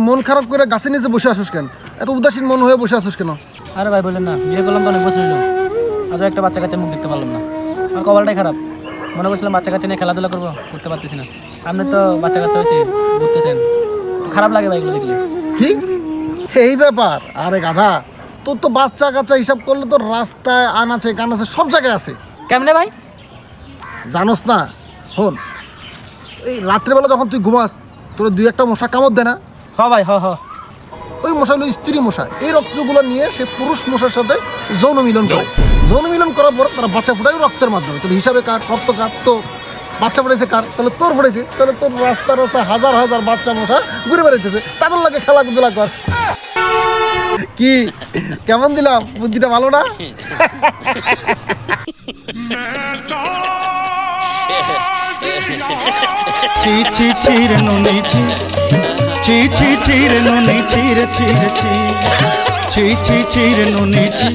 মন খারাপ করে গাছের নিচে বসে আসিস কেন? এত উদাসীন মন হয়ে বসে আসিস কেন? আরে ভাই বললেন না, বিয়ে করলাম তো অনেক বছর হলো, আজও একটা বাচ্চা কাচ্চার মুখ দেখতে পারলাম না। আমার কপালটাই খারাপ। মনে করছিলাম বাচ্চা কাচ্চা নিয়ে খেলাধুলা করবো, করতে পারতেছি না। আপনি তো বাচ্চা কাচ্চা হয়েছে, ঘুরতেছেন, খারাপ লাগে ভাই এগুলো দেখলে। কি এই ব্যাপার? আরে গাধা, তোর তো বাচ্চা কাচ্চা হিসাব করলে তোর রাস্তায় আনাচে কানাচে সব জায়গায় আছে। কেমনে ভাই? জানোস না? হন, এই রাত্রেবেলা যখন তুই ঘুমাস তোর 2-1টা মশা কামড় দেয় না? হ ভাই, হ হ। ওই মশা হলো স্ত্রী মশা। এই রক্তগুলো নিয়ে সে পুরুষ মশার সাথে যৌন মিলন করে। যৌন মিলন করার পর তারা বাচ্চা ফোটায় রক্তের মাধ্যমে। তোর হিসাবে কার রক্ত কার? তো বাচ্চা ফোটাইছে কার? তাহলে তোর ফোটাইছে। তাহলে তোর রাস্তায় রাস্তায় হাজার হাজার বাচ্চা মশা ঘুরে বেড়াইতেছে, তাদের লাগে খেলাধুলা কর। কি কেমন দিলাম বুদ্ধিটা? ভালো না? ছি ছি ছি রে নুনি ছি, ছি ছি ছি রে নুনি ছি রে ছি রে ছি, ছি ছি ছি রে নুনি ছি।